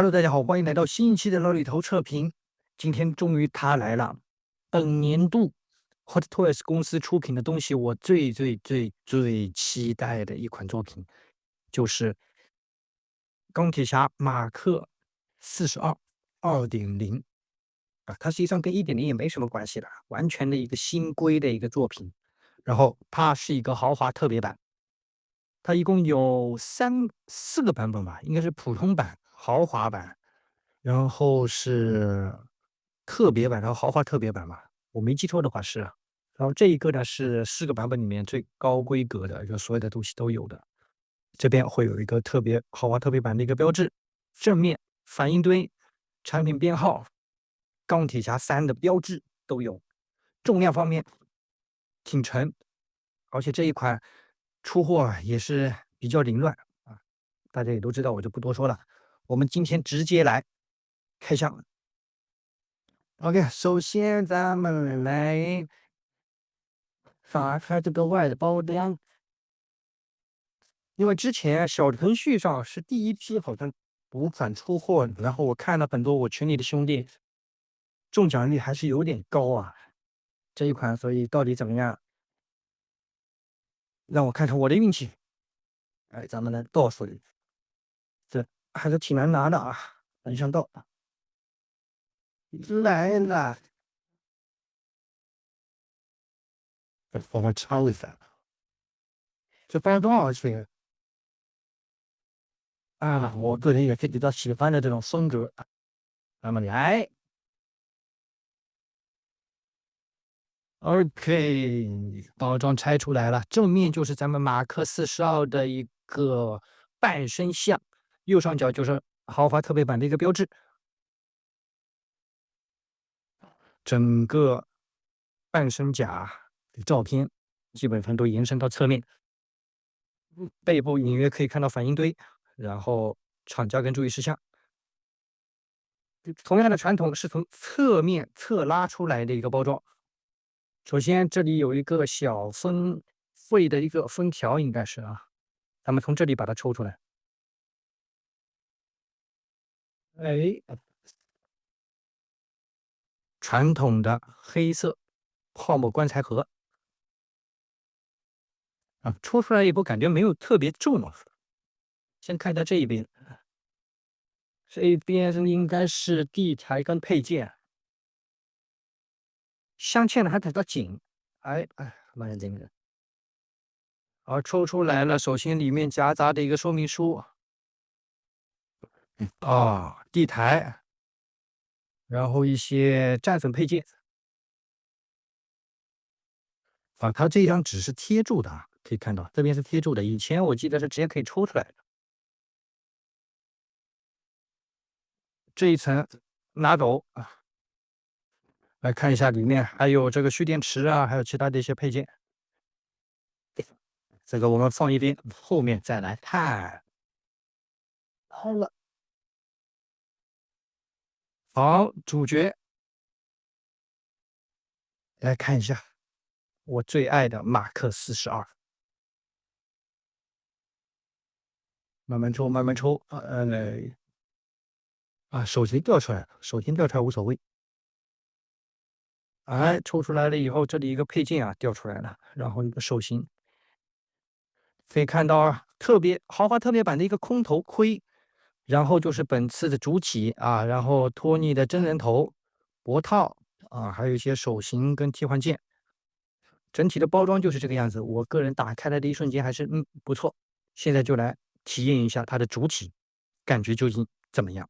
Hello， 大家好，欢迎来到新一期的老里头测评。今天终于它来了，本年度 HOTTOYS 公司出品的东西，我最期待的一款作品，就是钢铁侠马克42 2.0啊，它实际上跟 1.0也没什么关系了，完全的一个新规的一个作品。然后它是一个豪华特别版，它一共有4个版本吧，应该是普通版、豪华版，然后是特别版，然后豪华特别版吧，我没记错的话是。然后这一个呢是4个版本里面最高规格的，就所有的东西都有的。这边会有一个豪华特别版的一个标志，正面反应堆、产品编号、钢铁侠3的标志都有。重量方面挺沉，而且这一款出货也是比较凌乱啊，大家也都知道，我就不多说了。我们今天直接来开箱。OK， 首先咱们来打开这个外的包装，因为之前小程序上是第一批好像补款出货，然后我看了很多我群里的兄弟中奖率还是有点高啊，这一款，所以到底怎么样？让我看看我的运气。哎，咱们来倒数，这还是挺难拿的啊，很想倒。来了，我们抄一下，这包装好是啊，我个人也是比较喜欢的这种风格。咱们来 ，OK， 包装拆出来了，正面就是咱们马克42的一个半身像，右上角就是豪华特别版的一个标志。整个半身甲的照片基本上都延伸到侧面，背部隐约可以看到反应堆，然后厂家跟注意事项。同样的传统是从侧面侧拉出来的一个包装。首先这里有一个小分穗的一个封条，应该是啊，咱们从这里把它抽出来。哎，传统的黑色泡沫棺材盒啊，抽出来以后感觉没有特别重啊。先看一下这一边，这一边应该是地台跟配件，镶嵌的还比较紧。哎，蛮认真的。而抽出来了，首先里面夹杂的一个说明书啊，地台，然后一些战损配件啊，它这张纸是贴住的啊，可以看到这边是贴住的，以前我记得是直接可以抽出来的。这一层拿走啊，来看一下里面还有这个蓄电池啊，还有其他的一些配件。这个我们放一边，后面再来看。好了，好，主角来看一下我最爱的马克42，慢慢抽，慢慢抽手型掉出来了，手型掉出来无所谓。哎，抽出来了以后，这里一个配件啊掉出来了，然后一个手型，可以看到啊，豪华特别版的一个空头盔，然后就是本次的主体啊，然后托尼的真人头、脖套啊，还有一些手型跟替换件，整体的包装就是这个样子。我个人打开来的一瞬间还是不错。现在就来体验一下它的主体，感觉究竟怎么样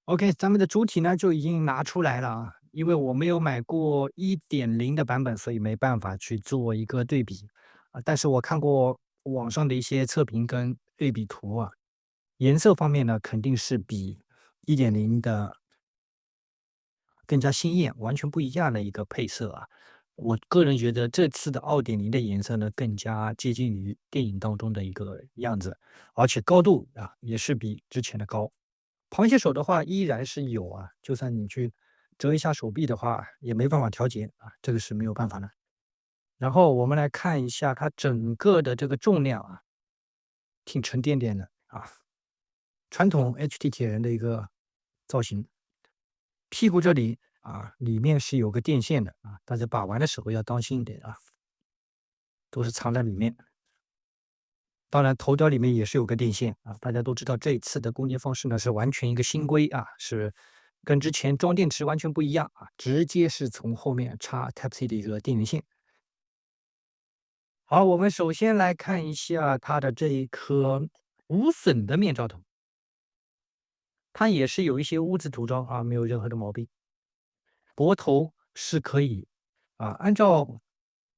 ？OK，咱们的主体呢就已经拿出来了啊，因为我没有买过1.0的版本，所以没办法去做一个对比啊。但是我看过网上的一些测评跟对比图啊，颜色方面呢肯定是比1.0的更加鲜艳，完全不一样的一个配色啊。我个人觉得这次的2.0的颜色呢更加接近于电影当中的一个样子，而且高度啊也是比之前的高。螃蟹手的话依然是有啊，就算你去折一下手臂的话，也没办法调节啊，这个是没有办法的。然后我们来看一下它整个的这个重量啊，挺沉甸甸的啊，传统 HT 铁人的一个造型。屁股这里啊，里面是有个电线的啊，大家把玩的时候要当心一点啊，都是藏在里面。当然，头雕里面也是有个电线啊，大家都知道这一次的供电方式呢是完全一个新规啊，是跟之前装电池完全不一样啊，直接是从后面插 Type-C 的一个电源线。好，我们首先来看一下它的这一颗无损的面罩头，它也是有一些污渍涂装啊，没有任何的毛病。脖头是可以啊，按照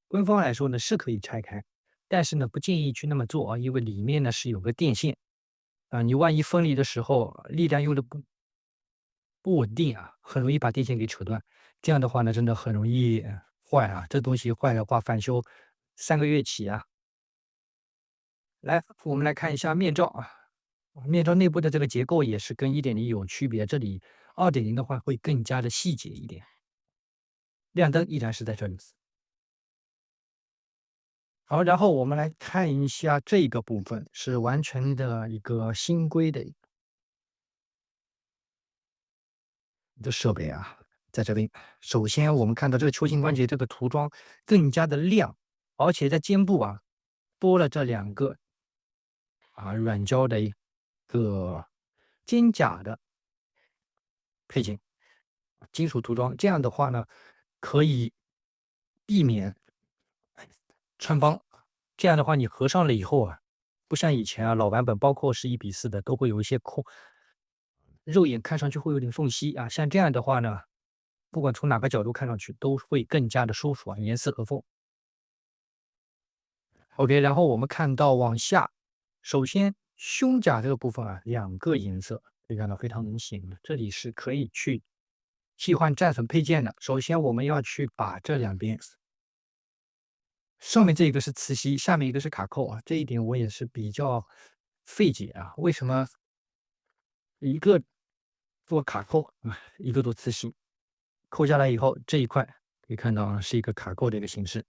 官方来说呢是可以拆开，但是呢不建议去那么做啊，因为里面呢是有个电线啊，你万一分离的时候力量用的不稳定啊，很容易把电线给扯断。这样的话呢，真的很容易坏啊，这东西坏的话返修3个月起啊。来，我们来看一下面罩啊，面罩内部的这个结构也是跟 1.0 有区别，这里2.0的话会更加的细节一点。亮灯依然是在这里。好，然后我们来看一下这个部分，是完全的一个新规的一个设备啊，在这边。首先我们看到这个球形关节这个涂装更加的亮，而且在肩部啊多了这2个啊软胶的一个肩甲的配件，金属涂装。这样的话呢，可以避免穿帮。这样的话，你合上了以后啊，不像以前啊老版本，包括是1:4的，都会有一些空，肉眼看上去会有点缝隙啊。像这样的话呢，不管从哪个角度看上去都会更加的舒服啊，严丝合缝。OK，然后我们看到往下，首先胸甲这个部分啊，2个颜色可以看到非常明显的，这里是可以去替换战损配件的。首先我们要去把这2边。上面这一个是磁吸，下面一个是卡扣啊，这一点我也是比较费解啊。为什么一个做卡扣啊，一个做磁吸？扣下来以后，这一块可以看到啊，是一个卡扣的一个形式，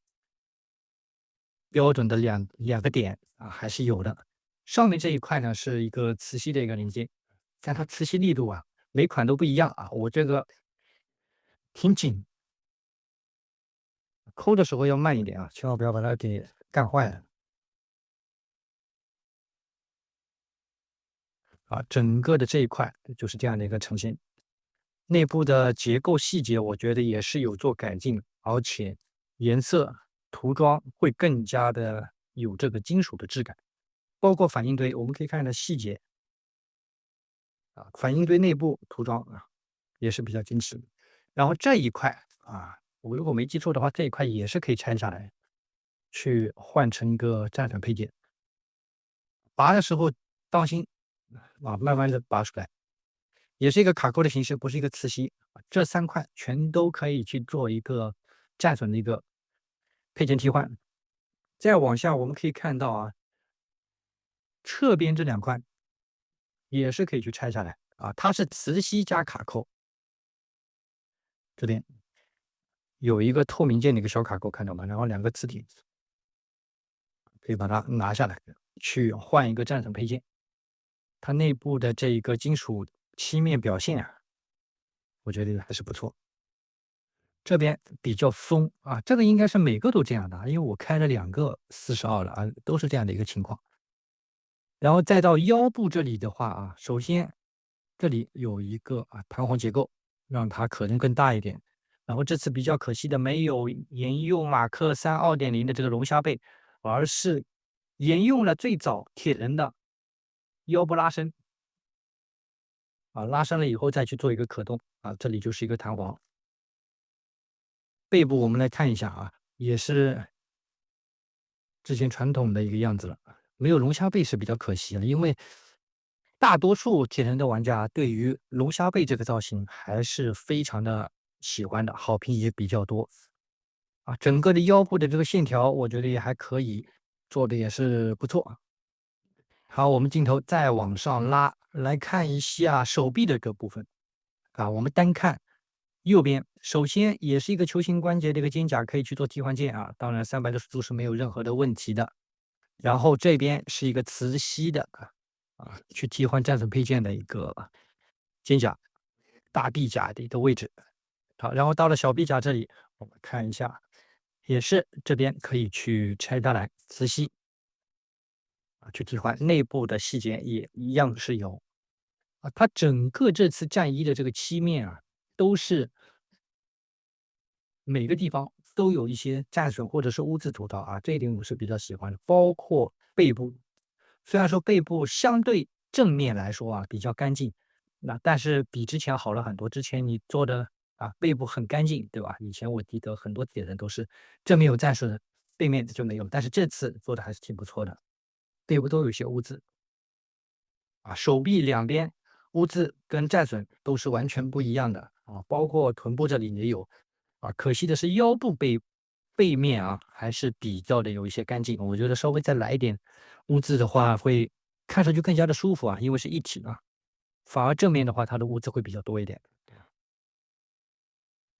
标准的两个点啊，还是有的。上面这一块呢，是一个磁吸的一个零件，但它磁吸力度啊，每款都不一样啊。我这个挺紧，抠的时候要慢一点啊，千万不要把它给干坏了。啊，整个的这一块就是这样的一个呈现。内部的结构细节，我觉得也是有做改进，而且颜色涂装会更加的有这个金属的质感。包括反应堆，我们可以看到细节啊，反应堆内部涂装啊也是比较精致的。然后这一块啊，我如果没记错的话，这一块也是可以拆下来，去换成一个战损配件。拔的时候当心啊，慢慢的拔出来。也是一个卡扣的形式，不是一个磁吸。这3块全都可以去做一个战损的一个配件替换。再往下我们可以看到啊，侧边这2块也是可以去拆下来啊，它是磁吸加卡扣。这边有一个透明件的一个小卡扣，看到吗？然后2个磁铁，可以把它拿下来，去换一个战损配件。它内部的这一个金属漆面表现啊，我觉得还是不错。这边比较松啊，这个应该是每个都这样的，因为我开了2个42的啊，都是这样的一个情况。然后再到腰部这里的话啊，首先这里有一个啊弹簧结构，让它可能更大一点。然后这次比较可惜的没有沿用马克3 2.0 的这个龙虾背，而是沿用了最早铁人的腰部拉伸啊，拉伸了以后再去做一个可动啊，这里就是一个弹簧。背部我们来看一下啊，也是之前传统的一个样子了，没有龙虾背是比较可惜的，因为大多数铁人的玩家对于龙虾背这个造型还是非常的喜欢的，好评也比较多啊。整个的腰部的这个线条，我觉得也还可以，做的也是不错。好，我们镜头再往上拉，来看一下手臂的这个部分啊，我们单看。右边首先也是一个球形关节的一个肩甲，可以去做替换件啊，当然360度是没有任何的问题的。然后这边是一个磁吸的去替换战损配件的一个肩甲、大臂甲的一个位置。好，然后到了小臂甲这里，我们看一下，也是这边可以去拆下来磁吸去替换，内部的细节也一样是有它整个这次战衣的这个漆面都是每个地方都有一些战损或者是污渍涂到这一点我是比较喜欢的。包括背部，虽然说背部相对正面来说比较干净，但是比之前好了很多。之前你做的背部很干净，对吧？以前我记得很多铁人都是正面有战损，背面就没有，但是这次做的还是挺不错的，背部都有一些污渍手臂两边污渍跟战损都是完全不一样的包括臀部这里也有可惜的是腰部背面还是比较的有一些干净，我觉得稍微再来一点污渍的话，会看上去更加的舒服因为是一体反而正面的话，它的污渍会比较多一点。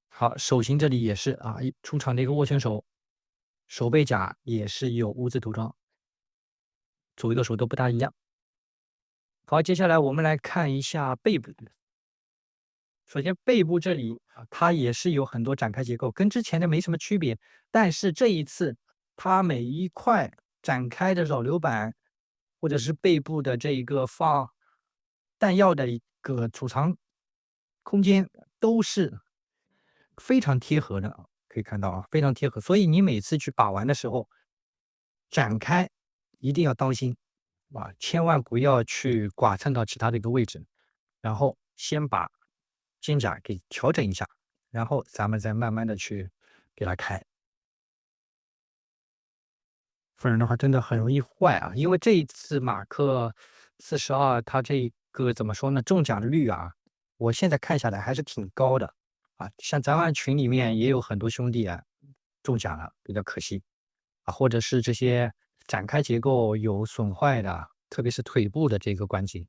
好，手型这里也是出厂的一个握拳手，手背甲也是有污渍涂装，左右手都不大一样。好，接下来我们来看一下背部。首先背部这里它也是有很多展开结构，跟之前的没什么区别，但是这一次它每一块展开的扰流板，或者是背部的这一个放弹药的一个储藏空间都是非常贴合的可以看到非常贴合。所以你每次去把玩的时候，展开一定要当心千万不要去剐蹭到其他的一个位置，然后先把肩甲给调整一下，然后咱们再慢慢的去给它开。不然的话真的很容易坏因为这一次马克42它这个怎么说呢，中奖率我现在看下来还是挺高的像咱们群里面也有很多兄弟中奖了，比较可惜或者是这些展开结构有损坏的，特别是腿部的这个关节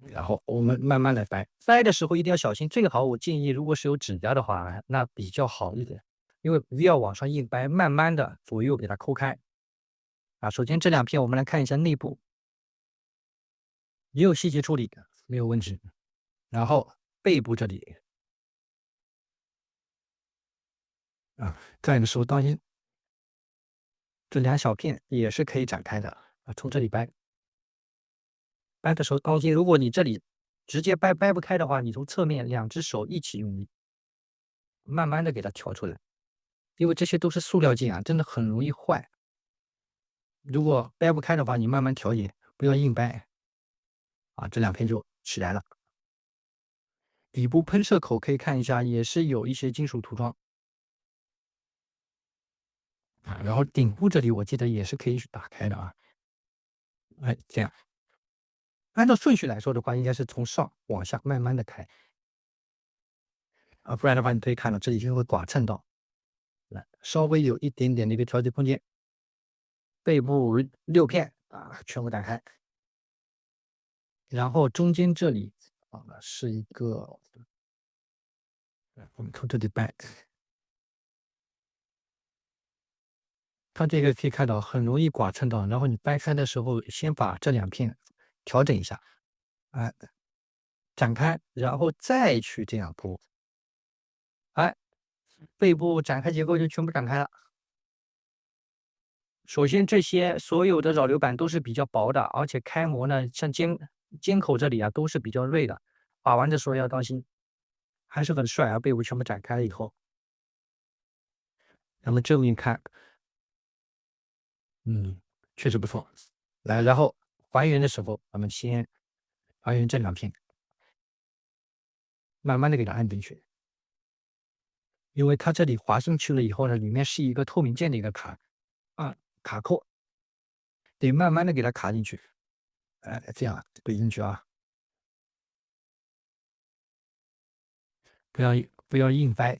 然后我们慢慢来掰的时候一定要小心，最好我建议如果是有指甲的话，那比较好一点，因为不要往上硬掰，慢慢的左右给它抠开首先这两片我们来看一下内部，也有细节处理的，没有问题。然后背部这里干的时候当心，这两小片也是可以展开的从这里掰的时候当心，如果你这里直接掰不开的话，你从侧面两只手一起用力，慢慢的给它挑出来，因为这些都是塑料件真的很容易坏。如果掰不开的话，你慢慢调节，不要硬掰这两片就起来了。底部喷射口可以看一下，也是有一些金属涂装然后顶部这里我记得也是可以去打开的这样。按照顺序来说的话，应该是从上往下慢慢的开不然的话你可以看到这里就会剐蹭到，稍微有一点点的一个调节空间。背部6片全部打开，然后中间这里是一个，我们从这里掰，它这个可以看到很容易剐蹭到，然后你掰开的时候，先把这两片调整一下，展开，然后再去这样铺，背部展开结构就全部展开了。首先这些所有的扰流板都是比较薄的，而且开模呢，像尖口这里都是比较锐的，把玩的时候要当心，还是很帅背部全部展开了以后，咱们正面看，确实不错。来，然后还原的时候，咱们先还原这两片，慢慢的给它按进去，因为它这里滑进去了以后呢，里面是一个透明件的一个卡扣，得慢慢的给它卡进去，这样怼进去不要硬掰，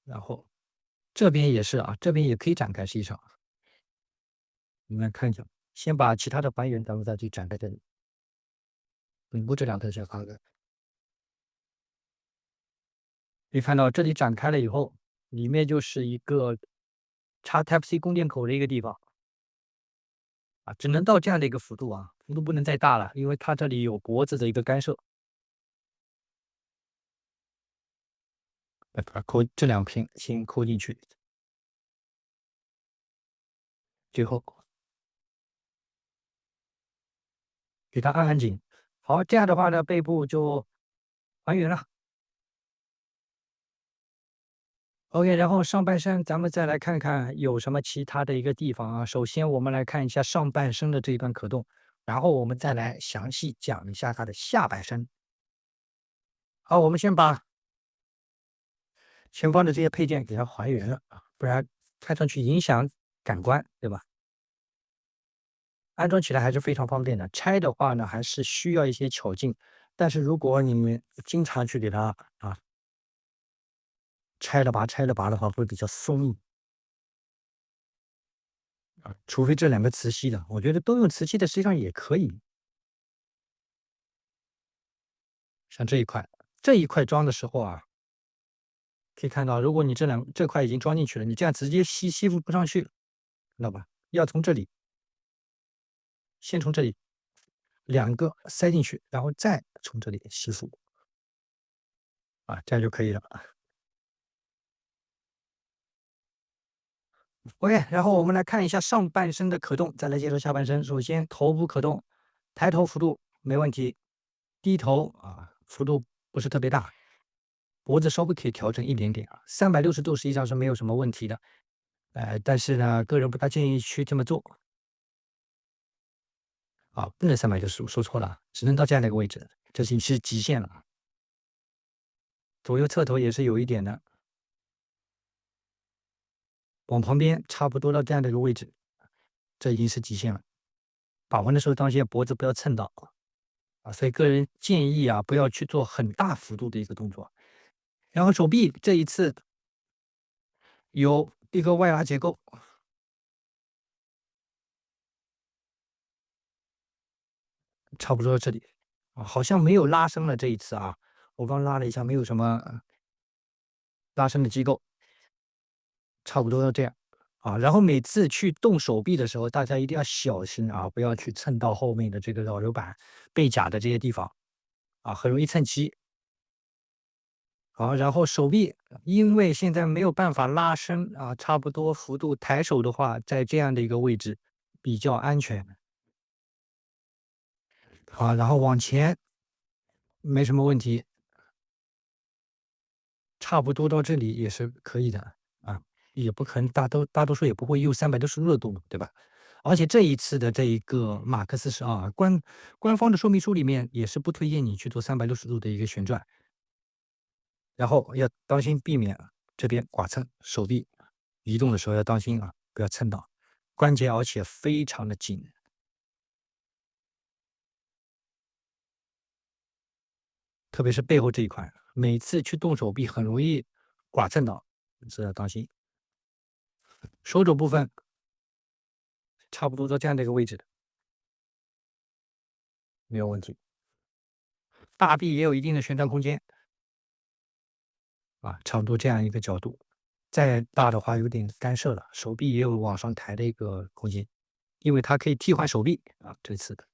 然后这边也是这边也可以展开，实际上，你们看一下，先把其他的还原，咱们再去展开这里，顶部这两条先放开。可以看到这里展开了以后，里面就是一个插 Type C 供电口的一个地方，啊，只能到这样的一个幅度啊，幅度不能再大了，因为它这里有脖子的一个干涉。把这2片先抠进去，最后给它按紧。好，这样的话呢，背部就还原了。OK，然后上半身咱们再来看看有什么其他的一个地方啊。首先我们来看一下上半身的这一段可动，然后我们再来详细讲一下它的下半身。好，我们先把前方的这些配件给它还原了啊，不然看上去影响感官，对吧？安装起来还是非常方便的，拆的话呢，还是需要一些巧劲。但是如果你们经常去给它啊拆了拔的话，会比较松硬啊。除非这2个磁吸的，我觉得都用磁吸的实际上也可以。像这一块装的时候啊，可以看到，如果你这块已经装进去了，你这样直接吸附不上去，知道吧？要从这里，先从这里2个塞进去，然后再从这里吸附啊，这样就可以了。OK，然后我们来看一下上半身的可动，再来介绍下半身。首先头部可动，抬头幅度没问题，低头啊幅度不是特别大，脖子稍微可以调整一点点啊，360度实际上是没有什么问题的。但是呢，个人不大建议去这么做啊，不能360度，说错了，只能到这样的一个位置，这是极限了。左右侧头也是有一点的，往旁边差不多到这样的一个位置，这已经是极限了。把玩的时候当心脖子不要蹭到啊，所以个人建议啊，不要去做很大幅度的一个动作。然后手臂这一次有一个外拉结构，差不多到这里啊，好像没有拉伸了这一次啊，我刚拉了一下，没有什么拉伸的机构，差不多要这样啊。然后每次去动手臂的时候，大家一定要小心啊，不要去蹭到后面的这个导流板、背甲的这些地方啊，很容易蹭漆。好，然后手臂，因为现在没有办法拉伸啊，差不多幅度抬手的话，在这样的一个位置比较安全。好，然后往前没什么问题，差不多到这里也是可以的啊，也不可能大多数也不会用360度的动，对吧？而且这一次的这一个马克42官方的说明书里面也是不推荐你去做360度的一个旋转，然后要当心避免这边剐蹭，手臂移动的时候要当心啊，不要蹭到关节，而且非常的紧，特别是背后这一块，每次去动手臂很容易剐蹭到，这要当心。手肘部分差不多到这样的一个位置的，没有问题。大臂也有一定的旋转空间啊，差不多这样一个角度。再大的话有点干涉了，手臂也有往上抬的一个空间，因为它可以替换手臂啊，这次的。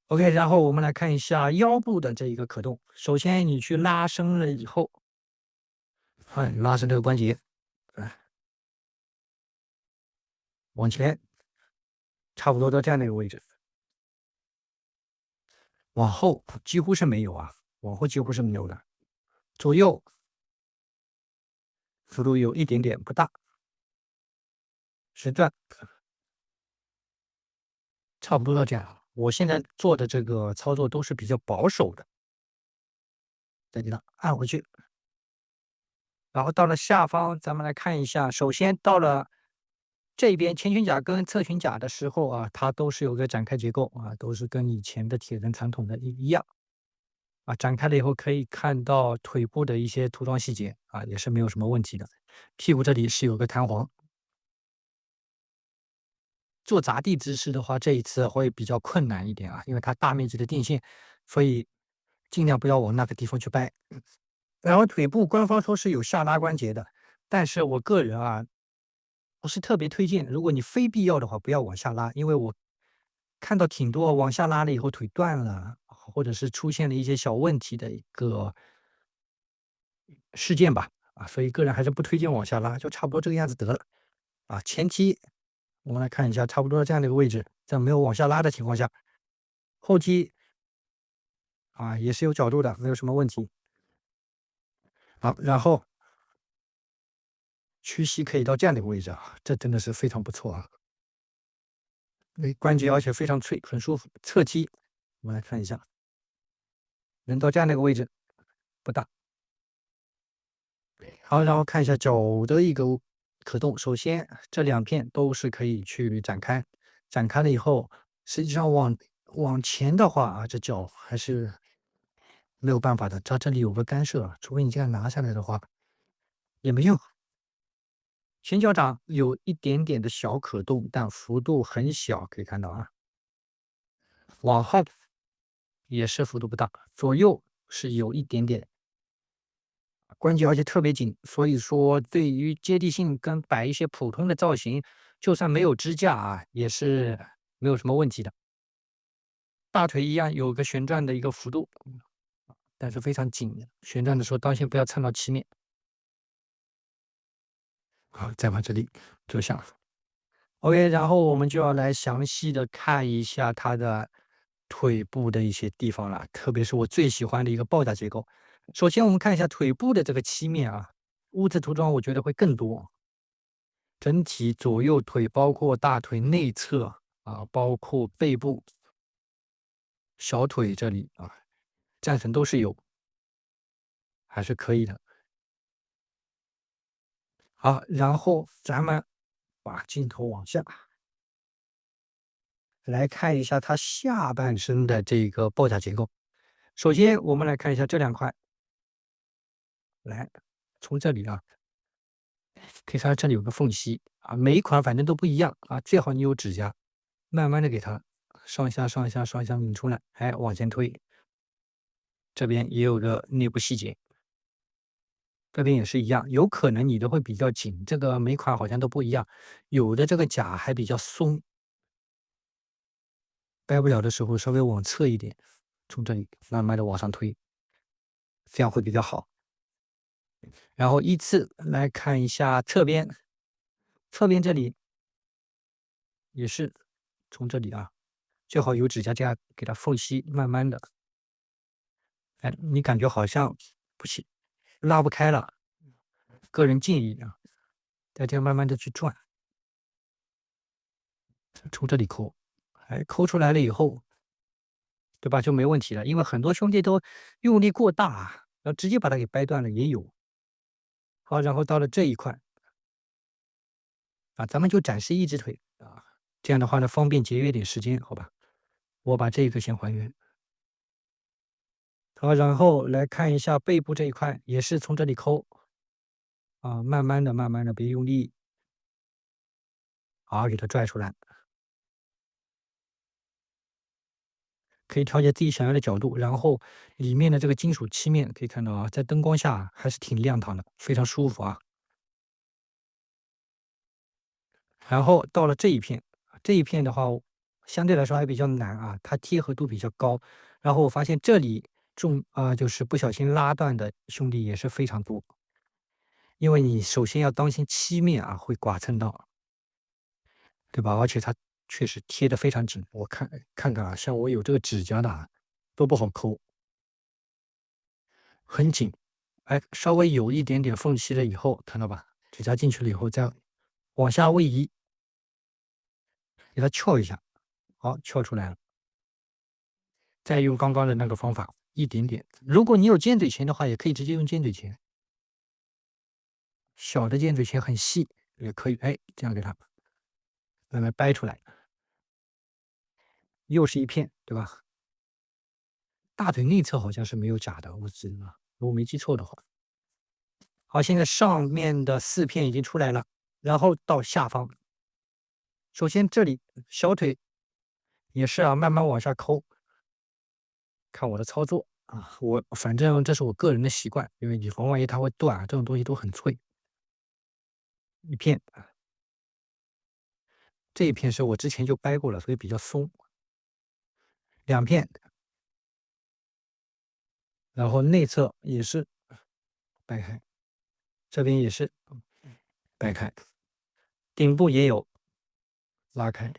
OK，然后我们来看一下腰部的这一个可动。首先你去拉伸了以后，拉伸这个关节，往前，差不多到这样的一个位置，往后几乎是没有啊，往后几乎是没有的，左右幅度有一点点不大，旋转差不多到这样。我现在做的这个操作都是比较保守的，再给它按回去。然后到了下方，咱们来看一下。首先到了这边前裙甲跟侧裙甲的时候啊，它都是有个展开结构啊，都是跟以前的铁人传统的一样啊。展开了以后可以看到腿部的一些涂装细节啊，也是没有什么问题的。屁股这里是有个弹簧。做砸地姿势的话，这一次会比较困难一点啊，因为它大面积的电线，所以尽量不要往那个地方去掰。然后腿部官方说是有下拉关节的，但是我个人啊，不是特别推荐。如果你非必要的话，不要往下拉，因为我看到挺多往下拉了以后腿断了，或者是出现了一些小问题的一个事件吧。所以个人还是不推荐往下拉，就差不多这个样子得了。前期我们来看一下，差不多这样的一个位置，在没有往下拉的情况下，后期也是有角度的，没有什么问题。好，然后屈膝可以到这样的一个位置这真的是非常不错关节而且非常脆，很舒服。侧踢，我们来看一下，能到这样的一个位置不大。好，然后看一下脚的一个可动。首先，这2片都是可以去展开，展开了以后，实际上往前的话这脚还是没有办法的。它这里有个干涉，除非你这样拿下来的话，也没用。前脚掌有一点点的小可动，但幅度很小，可以看到往后也是幅度不大，左右是有一点点关节，而且特别紧，所以说对于接地性跟摆一些普通的造型，就算没有支架也是没有什么问题的。大腿一样有个旋转的一个幅度，但是非常紧，旋转的时候当心不要蹭到漆面。好，再往这里折向。OK，然后我们就要来详细的看一下它的腿部的一些地方了，特别是我最喜欢的一个爆炸结构。首先我们看一下腿部的这个漆面污渍涂装我觉得会更多。整体左右腿，包括大腿内侧包括背部、小腿这里战神都是有，还是可以的。好，然后咱们把镜头往下来看一下它下半身的这个爆炸结构。首先我们来看一下这2块，来从这里可以看到这里有个缝隙每一款反正都不一样最好你有指甲，慢慢的给它上下上下上下拧出来，往前推。这边也有个内部细节，这边也是一样，有可能你的会比较紧，这个每款好像都不一样，有的这个甲还比较松，掰不了的时候稍微往侧一点，从这里慢慢的往上推，这样会比较好。然后依次来看一下侧边，侧边这里也是从这里最好有指甲这样给它缝隙，慢慢的，你感觉好像不行，拉不开了，个人建议大家慢慢的去转，从这里抠，抠出来了以后，对吧？就没问题了，因为很多兄弟都用力过大然后直接把它给掰断了也有。好，然后到了这一块咱们就展示一只腿这样的话呢，方便节约点时间，好吧？我把这个先还原。好，然后来看一下背部这一块，也是从这里抠慢慢的、慢慢的，别用力，好，给它拽出来。可以调节自己想要的角度，然后里面的这个金属漆面可以看到在灯光下还是挺亮堂的，非常舒服然后到了这一片，这一片的话相对来说还比较难它贴合度比较高。然后我发现这里就是不小心拉断的兄弟也是非常多，因为你首先要当心漆面会剐蹭到，对吧？而且它确实贴的非常紧，我看看像我有这个指甲的都不好抠，很紧。稍微有一点点缝隙了以后，看到吧？指甲进去了以后，再往下位移，给它撬一下，好，撬出来了。再用刚刚的那个方法，一点点。如果你有尖嘴钳的话，也可以直接用尖嘴钳。小的尖嘴钳很细，也可以，这样给它慢慢掰出来。又是一片，对吧？大腿内侧好像是没有甲的，如果没记错的话。好，现在上面的4片已经出来了，然后到下方。首先这里小腿也是慢慢往下抠，看我的操作反正这是我个人的习惯，因为以防万一它会断这种东西都很脆。一片这一片是我之前就掰过了，所以比较松。2片，然后内侧也是掰开，这边也是掰开，顶部也有拉开。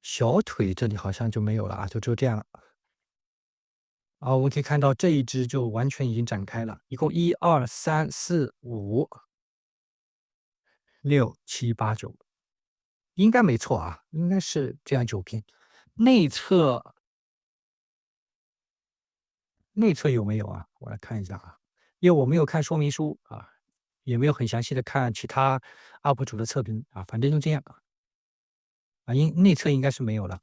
小腿这里好像就没有了啊，就只有这样了。我们可以看到这一只就完全已经展开了，一共1、2、3、4、5、6、7、8、9，应该没错啊，应该是这样9片。内侧有没有啊？我来看一下啊，因为我没有看说明书啊，也没有很详细的看其他 UP 主的测评啊，反正就这样啊，内侧应该是没有了，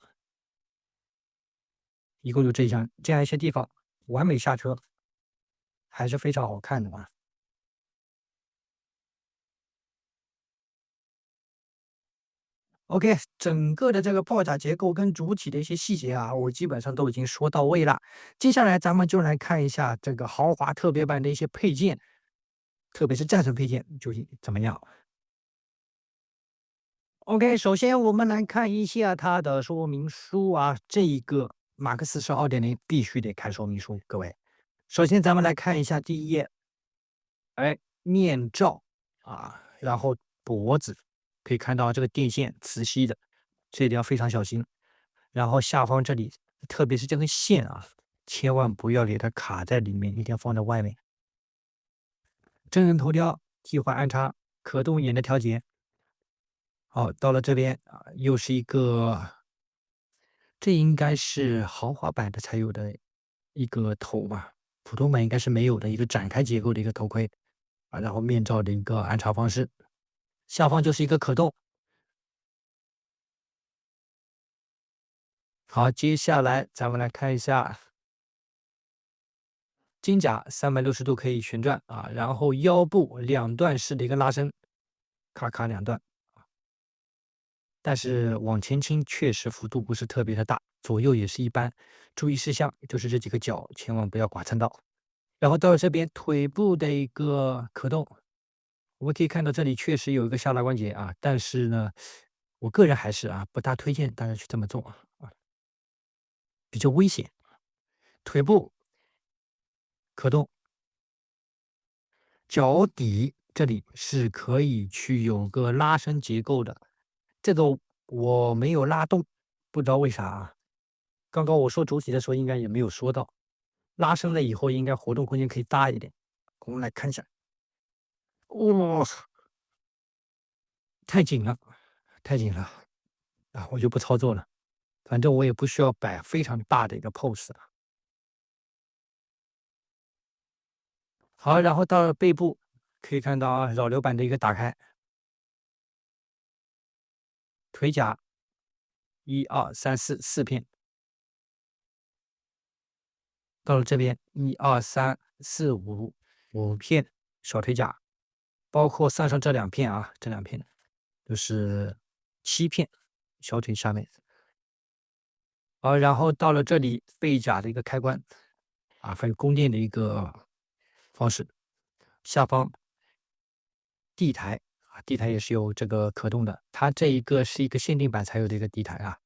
一共就这样一些地方，完美下车，还是非常好看的啊。OK，整个的这个炮甲结构跟主体的一些细节啊，我基本上都已经说到位了。接下来咱们就来看一下这个豪华特别版的一些配件，特别是战神配件究竟怎么样。OK，首先我们来看一下它的说明书啊，这一个马克思是2.0必须得看说明书，各位。首先咱们来看一下第一页，面罩啊，然后脖子可以看到这个电线磁吸的，这一点要非常小心。然后下方这里，特别是这根线啊，千万不要给它卡在里面，一定要放在外面。真人头雕替换安插，可动眼的调节。好，到了这边啊，又是一个，这应该是豪华版的才有的一个头吧，普通版应该是没有的一个展开结构的一个头盔啊，然后面罩的一个安插方式，下方就是一个可动。好，接下来咱们来看一下金甲360度可以旋转啊，然后腰部2段式的一个拉伸，咔咔2段，但是往前倾确实幅度不是特别的大，左右也是一般。注意事项就是这几个角千万不要剐蹭到。然后到了这边腿部的一个可动，我们可以看到这里确实有一个下拉关节啊，但是呢，我个人还是不大推荐大家去这么做啊，比较危险。腿部可动，脚底这里是可以去有个拉伸结构的，这个我没有拉动，不知道为啥啊。刚刚我说主体的时候应该也没有说到，拉伸了以后应该活动空间可以大一点。我们来看一下，哇、太紧了，太紧了啊！我就不操作了，反正我也不需要摆非常大的一个 pose 了。好，然后到了背部，可以看到啊，扰流板的一个打开，腿甲1、2、3、4片，到了这边1、2、3、4、5片小腿甲，包括上这2片啊，这2片就是7片小腿下面。好，然后到了这里背甲的一个开关啊，还有供电的一个方式，下方地台啊，地台也是有这个可动的，它这一个是一个限定版才有的一个地台啊。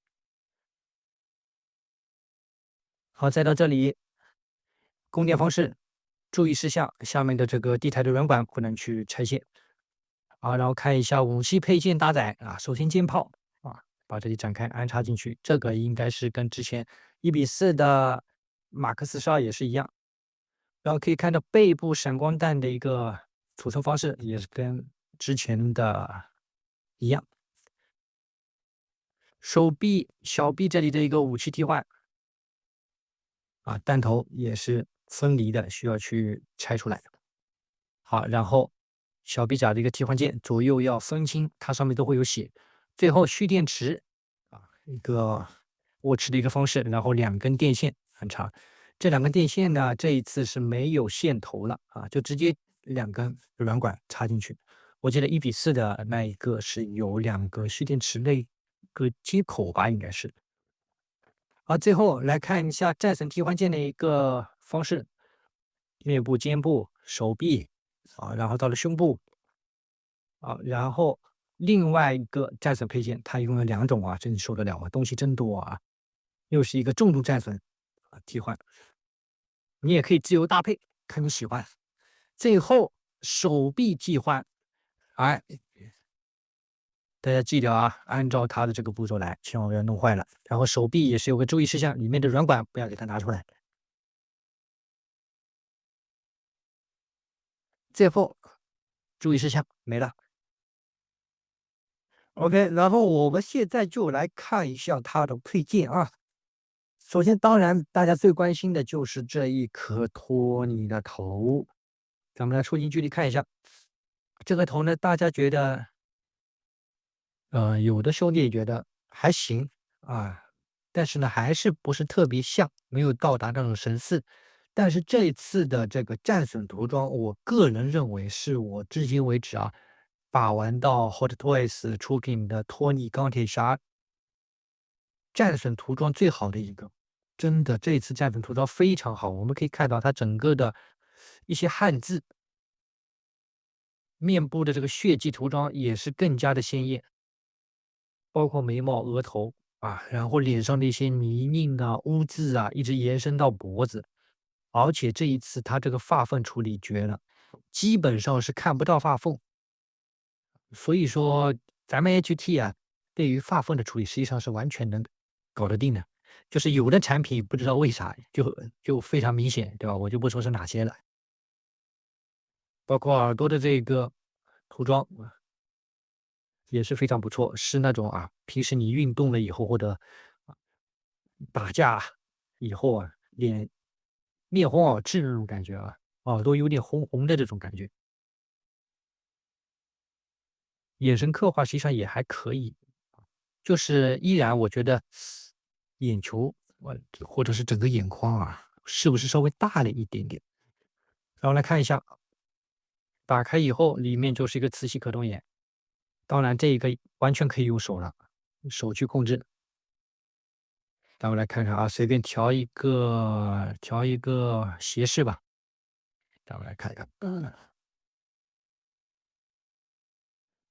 好，再到这里供电方式，注意事项，下面的这个地台的软管不能去拆卸啊。然后看一下武器配件搭载啊，首先肩炮啊，把这里展开安插进去，这个应该是跟之前1:4的马克思12也是一样。然后可以看到背部闪光弹的一个储存方式也是跟之前的一样。手臂、小臂这里的一个武器替换啊，弹头也是分离的，需要去拆出来。好，然后小臂甲的一个替换键，左右要分清，它上面都会有写。最后蓄电池啊，一个握持的一个方式，然后2根电线很长。这2根电线呢，这一次是没有线头了啊，就直接2根软管插进去。我记得1:4的那一个是有2个蓄电池的一个接口吧，应该是。好，最后来看一下战神替换键的一个方式，面部、肩部、手臂啊，然后到了胸部啊，然后另外一个战损配件，它一共有2种啊，真受得了啊，东西真多啊！又是一个重度战损替换，你也可以自由搭配，看你喜欢。最后手臂替换，哎，大家记得啊，按照它的这个步骤来，千万不要弄坏了。然后手臂也是有个注意事项，里面的软管不要给它拿出来。最后注意事项没了。OK，然后我们现在就来看一下它的配件啊。首先，当然大家最关心的就是这一颗托尼的头。咱们来出近距离看一下这个头呢，大家觉得，有的兄弟觉得还行啊，但是呢，还是不是特别像，没有到达那种神似。但是这一次的这个战损涂装，我个人认为是我至今为止啊，把玩到 HOTTOYS 出品的托尼钢铁侠战损涂装最好的一个。真的，这一次战损涂装非常好，我们可以看到它整个的一些汉字，面部的这个血迹涂装也是更加的鲜艳，包括眉毛、额头啊，然后脸上的一些泥泞啊、污渍啊，一直延伸到脖子。而且这一次它这个发缝处理绝了，基本上是看不到发缝。所以说咱们 HT 啊，对于发缝的处理实际上是完全能搞得定的。就是有的产品不知道为啥就非常明显，对吧？我就不说是哪些了，包括耳朵的这个涂装也是非常不错，是那种啊，平时你运动了以后或者打架以后啊，面红耳赤那种感觉啊，耳朵有点红红的这种感觉。眼神刻画实际上也还可以，就是依然我觉得眼球或者是整个眼眶啊，是不是稍微大了一点点？然后来看一下，打开以后里面就是一个磁吸可动眼，当然这一个完全可以用手了，手去控制。咱们来看看啊，随便调一个斜视吧，咱们来看一看，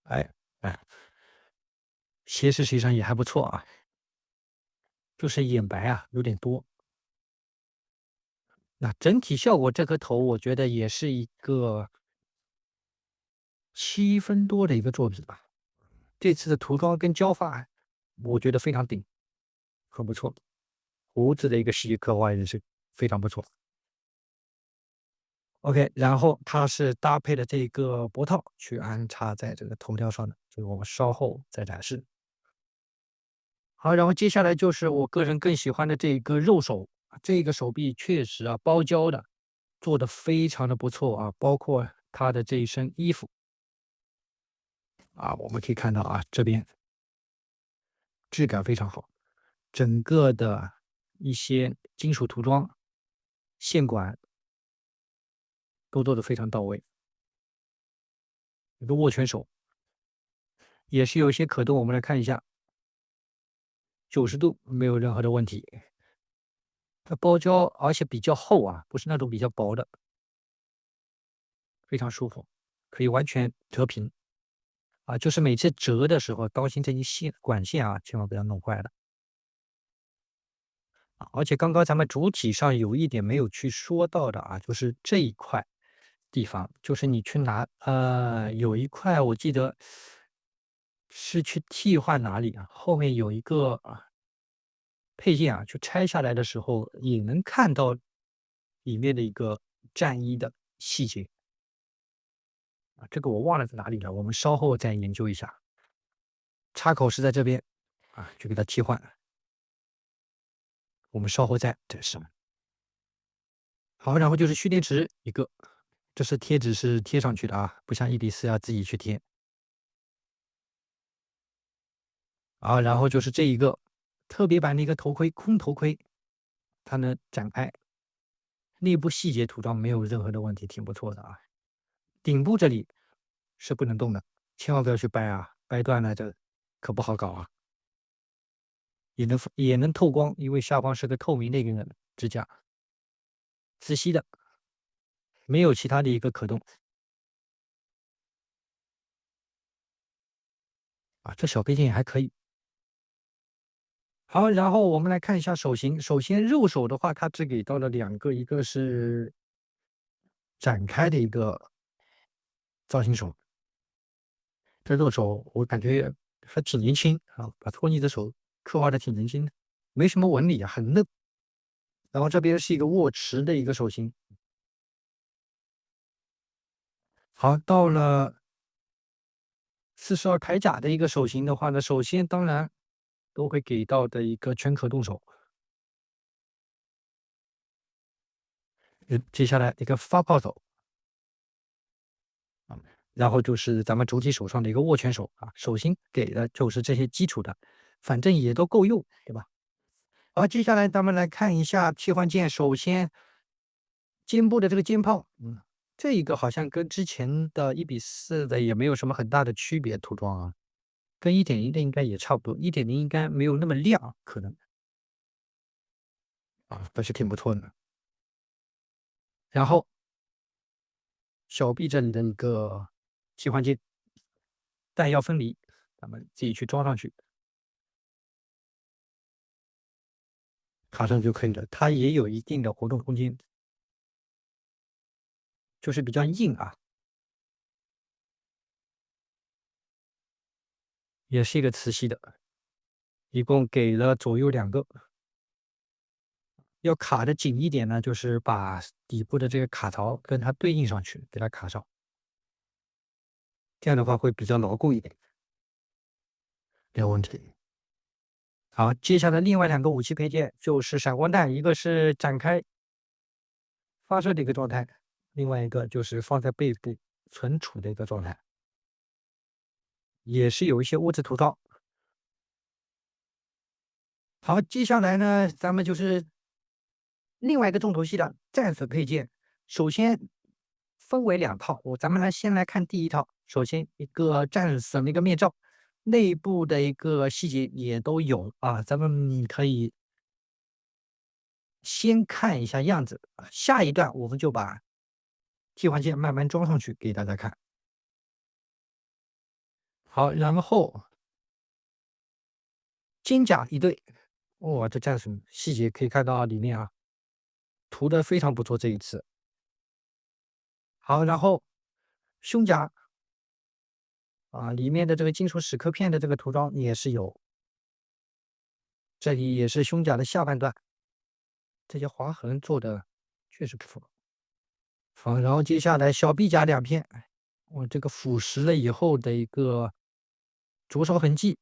哎哎，斜视实际上也还不错啊，就是眼白啊有点多。那整体效果，这颗头我觉得也是一个7分多的一个作品吧。这次的涂装跟胶发，我觉得非常顶，很不错。胡子的一个细节刻画也是非常不错。OK，然后它是搭配了这个脖套去安插在这个头雕上的，这个我们稍后再展示。好，然后接下来就是我个人更喜欢的这个肉手，这个手臂确实啊，包胶的，做的非常的不错啊，包括它的这一身衣服啊，我们可以看到啊，这边质感非常好，整个的一些金属涂装、线管都做的非常到位。一个握拳手也是有一些可动，我们来看一下，90度没有任何的问题。它包胶而且比较厚啊，不是那种比较薄的，非常舒服，可以完全折平啊。就是每次折的时候，当心这些管线啊，千万不要弄坏了。而且刚刚咱们主体上有一点没有去说到的啊，就是这一块地方，就是你去拿有一块我记得是去替换哪里啊？后面有一个配件啊，就拆下来的时候也能看到里面的一个战衣的细节啊，这个我忘了在哪里了，我们稍后再研究一下。插口是在这边啊，就给它替换，我们稍后再展示。好，然后就是蓄电池一个，这是贴纸是贴上去的啊，不像1:4要自己去贴。啊，然后就是这一个特别版的一个头盔，空头盔，它能展开，内部细节涂装没有任何的问题，挺不错的啊。顶部这里是不能动的，千万不要去掰啊，掰断了这可不好搞啊。也能透光，因为下方是个透明的一个支架，磁吸的，没有其他的一个可动。这小配件也还可以。好，然后我们来看一下手型。首先肉手的话，它只给到了2个，一个是展开的一个造型手，这肉手我感觉还挺年轻啊，把托尼的手刻画的挺年轻的，没什么纹理啊，很嫩。然后这边是一个握持的一个手型。好，到了42铠甲的一个手型的话呢，首先当然都会给到的一个全可动手。接下来一个发炮手。然后就是咱们主体手上的一个握拳手啊，手心给的就是这些基础的，反正也都够用，对吧？好，接下来咱们来看一下替换件。首先，肩部的这个肩炮，这一个好像跟之前的1:4的也没有什么很大的区别，涂装啊，跟1.0的应该也差不多，1.0应该没有那么亮，可能但是挺不错的。然后小臂这里的一个替换件，弹药分离，咱们自己去装上去。卡上就可以了，它也有一定的活动空间，就是比较硬啊，也是一个磁吸的，一共给了左右2个。要卡的紧一点呢，就是把底部的这个卡槽跟它对应上去，给它卡上，这样的话会比较牢固一点。没有问题。好，接下来另外2个武器配件就是闪光弹，一个是展开发射的一个状态，另外一个就是放在背部存储的一个状态，也是有一些物质涂装。好，接下来呢，咱们就是另外一个重头戏的战损配件。首先分为2套，咱们先来看第一套。首先一个战损的一个面罩，内部的一个细节也都有啊，咱们可以先看一下样子，下一段我们就把替换件慢慢装上去给大家看。好，然后金甲一对，哇，这战损细节可以看到里面啊，涂的非常不错这一次。好，然后胸甲里面的这个金属蚀刻片的这个涂装也是有，这里也是胸甲的下半段，这些划痕做的确实不错。好，然后接下来小臂甲2片，这个腐蚀了以后的一个灼烧痕迹，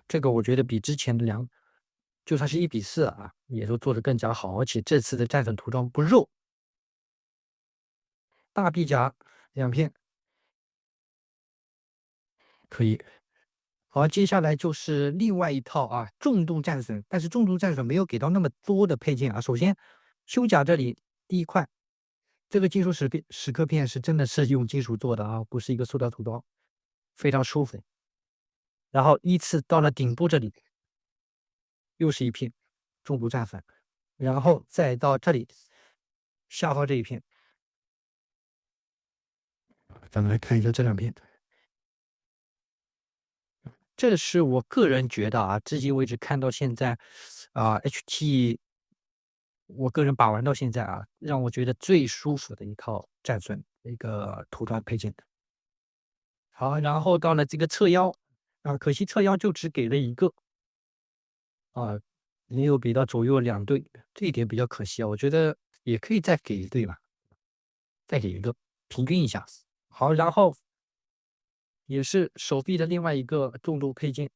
这个我觉得比之前的就算是1:4啊，也都做得更加好，而且这次的战损涂装不肉。大臂甲2片，可以。好，接下来就是另外一套重度战损，但是重度战损没有给到那么多的配件啊。首先，胸甲这里第一块，这个金属蚀刻片是真的是用金属做的啊，不是一个塑料涂装，非常舒服。然后依次到了顶部这里，又是一片重度战损，然后再到这里下方这一片，咱们来看一下这2片。这是我个人觉得至今为止看到现在HT 我个人把玩到现在让我觉得最舒服的一套战损的一个涂装配件。好，然后到了这个侧腰可惜侧腰就只给了1个没有给到左右2对，这一点比较可惜我觉得也可以再给1对吧，再给1个，平均一下。好，然后也是手臂的另外一个重度配件，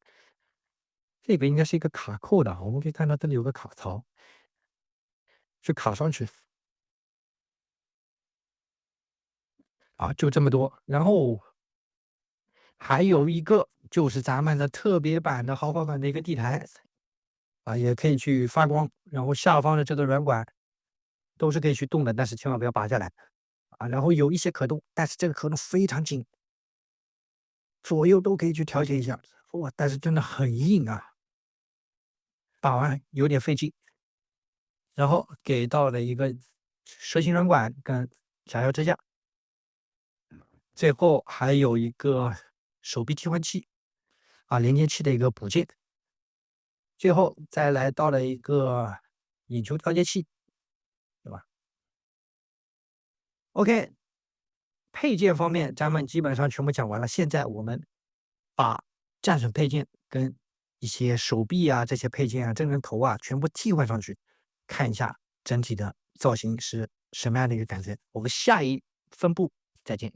这个应该是一个卡扣的，我们可以看到这里有个卡槽，是卡上去就这么多。然后还有一个就是咱们的特别版的豪华版的一个地台也可以去发光，然后下方的这个软管都是可以去动的，但是千万不要拔下来然后有一些可动，但是这个可动非常紧，左右都可以去调节一下。但是真的很硬把玩有点费劲。然后给到了一个蛇形软管跟闪耀支架，最后还有一个手臂替换器连接器的一个补件，最后再来到了一个眼球调节器，对吧 ？OK， 配件方面咱们基本上全部讲完了，现在我们把战损配件跟一些手臂这些配件真人头全部替换上去，看一下整体的造型是什么样的一个感觉。我们下一分部再见。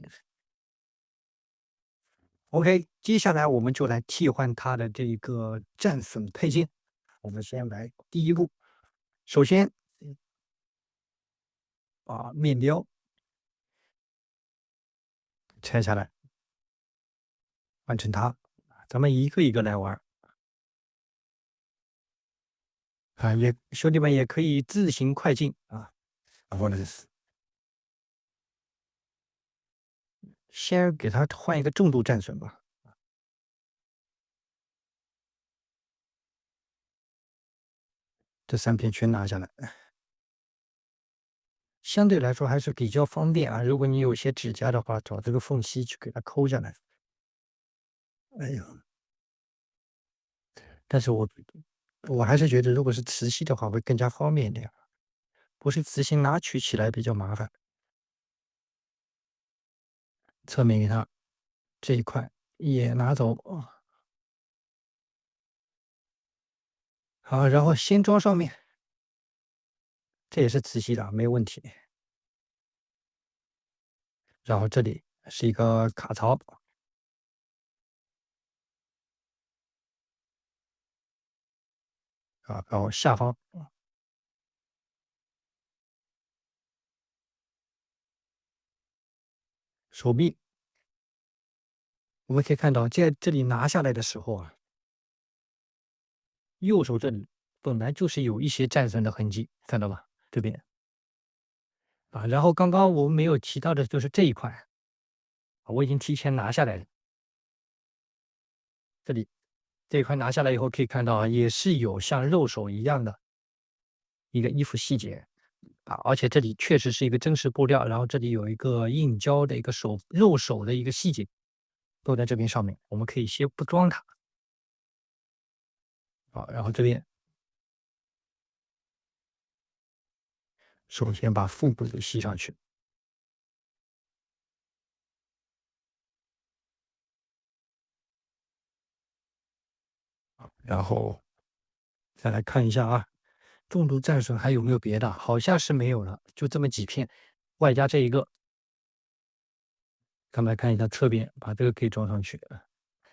OK， 接下来我们就来替换它的这个战损配件。我们先来第一步，首先把面雕拆下来，换成它。咱们一个一个来玩兄弟们也可以自行快进然后呢，先给它换一个重度战损吧。这3片全拿下来，相对来说还是比较方便如果你有些指甲的话，找这个缝隙去给它抠下来。哎呀，但是我还是觉得，如果是磁吸的话，会更加方便一点。不是磁吸拿取起来比较麻烦。侧面给它这一块也拿走好，然后先装上面，这也是磁吸的，没有问题。然后这里是一个卡槽然后下方手臂，我们可以看到，在这里拿下来的时候右手这里本来就是有一些战损的痕迹，看到吧？这边然后刚刚我们没有提到的就是这一块我已经提前拿下来了。这里这一块拿下来以后，可以看到也是有像肉手一样的一个衣服细节而且这里确实是一个真实布料，然后这里有一个硬胶的一个肉手的一个细节，都在这边上面。我们可以先不装它然后这边首先把腹部给吸上去然后再来看一下重度战损还有没有别的？好像是没有了，就这么几片，外加这一个。咱们来看一下侧边，把这个可以装上去。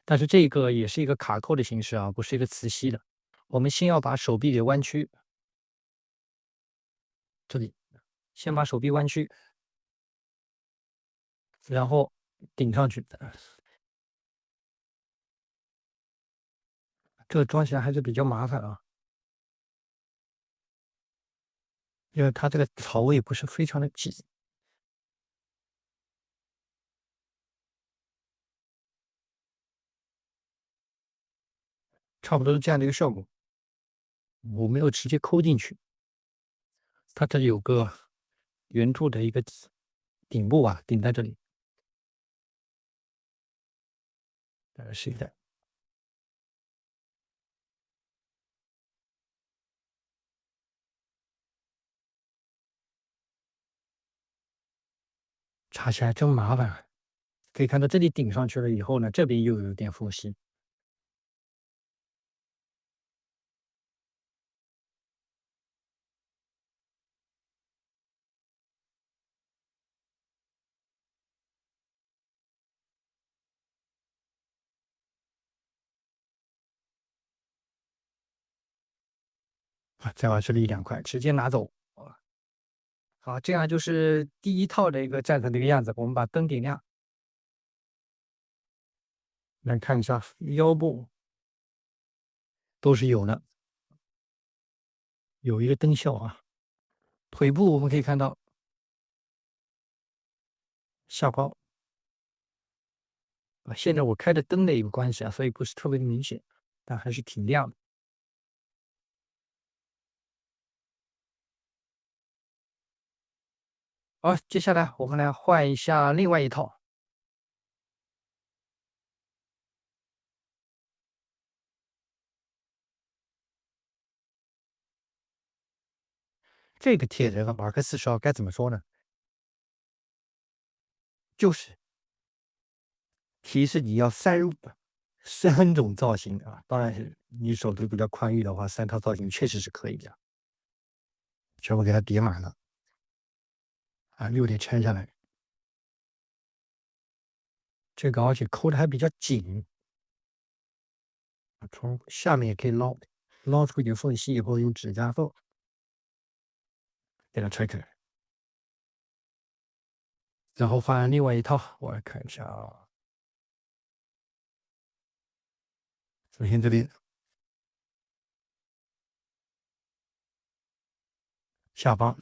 但是这个也是一个卡扣的形式不是一个磁吸的。我们先要把手臂给弯曲，这里先把手臂弯曲，然后顶上去。这个装起来还是比较麻烦因为它这个槽位不是非常的紧，差不多是这样的一个效果。我没有直接抠进去，它这里有个圆柱的一个顶部顶在这里。试一下，插起来真麻烦可以看到这里顶上去了以后呢，这边又有点缝隙。再往这里2块直接拿走好，这样就是第一套的一个战损的一个样子。我们把灯点亮，来看一下腰部都是有的，有一个灯效腿部我们可以看到下包现在我开的灯的一个关系所以不是特别的明显，但还是挺亮的。好，接下来我们来换一下另外一套。这个铁人马克42该怎么说呢？就是提示你要3种造型啊，当然是你手头比较宽裕的话，3套造型确实是可以的，全部给它叠满了啊，6点拆下来，这个而且抠的还比较紧，从下面也可以捞出一点缝隙以后，用指甲缝给它拆开，然后换另外一套，我来看一下啊，首先这边下方。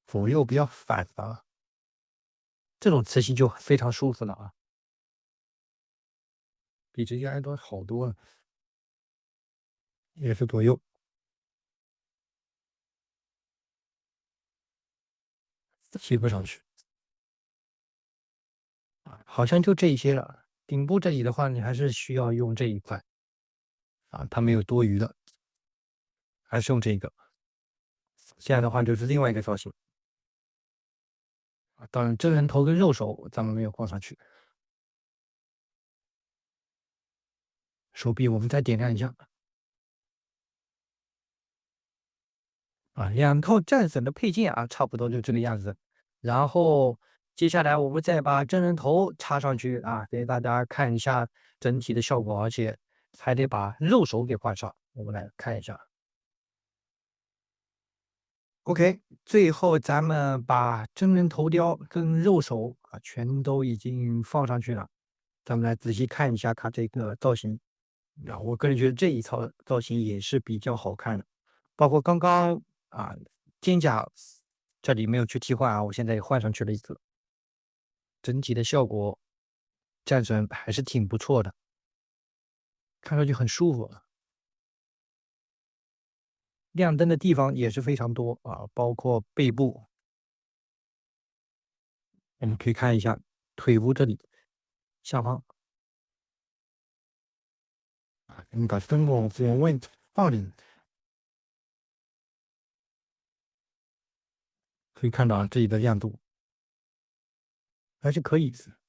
左右不要反啊，这种磁吸就非常舒服了啊，比之前多好多了，也是左右吸不上去，好像就这一些了。顶部这里的话，你还是需要用这一块啊，它没有多余的，还是用这个。现在的话就是另外一个造型啊，当然真人头跟肉手咱们没有放上去，手臂我们再点亮一下啊，2套战神的配件啊，差不多就这个样子。然后接下来我们再把真人头插上去啊，给大家看一下整体的效果，而且还得把肉手给换上。我们来看一下。OK，最后咱们把真人头雕跟肉手啊全都已经放上去了，咱们来仔细看一下它这个造型。啊，我个人觉得这一套造型也是比较好看的，包括刚刚啊肩甲这里没有去替换啊，我现在也换上去了一个，整体的效果战神还是挺不错的，看上去很舒服。亮灯的地方也是非常多啊，包括背部，我们可以看一下腿部这里下方啊，你把灯光往外放点，可以看到这里的亮度还是可以的。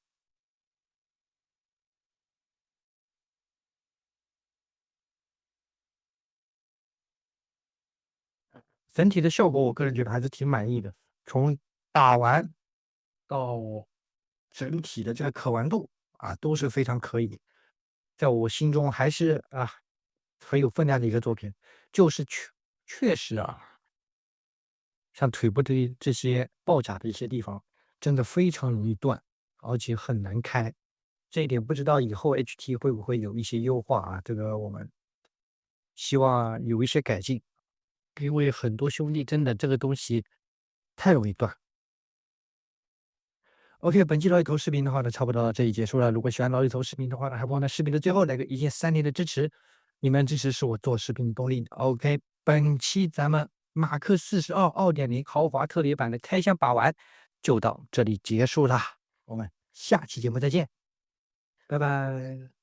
整体的效果，我个人觉得还是挺满意的。从打完到整体的这个可玩度啊，都是非常可以，在我心中还是啊很有分量的一个作品。就是确实啊，像腿部这些爆甲的一些地方，真的非常容易断，而且很难开。这一点不知道以后 HT 会不会有一些优化啊？这个我们希望有一些改进，因为很多兄弟真的这个东西太容易断。OK，本期老李头视频的话呢，差不多到这里结束了。如果喜欢老李头视频的话呢，还不忘在视频的最后来个一键3连的支持，你们支持是我做视频的动力。OK，本期咱们马克42 2.0豪华特别版的开箱把玩就到这里结束啦，我们下期节目再见，拜拜。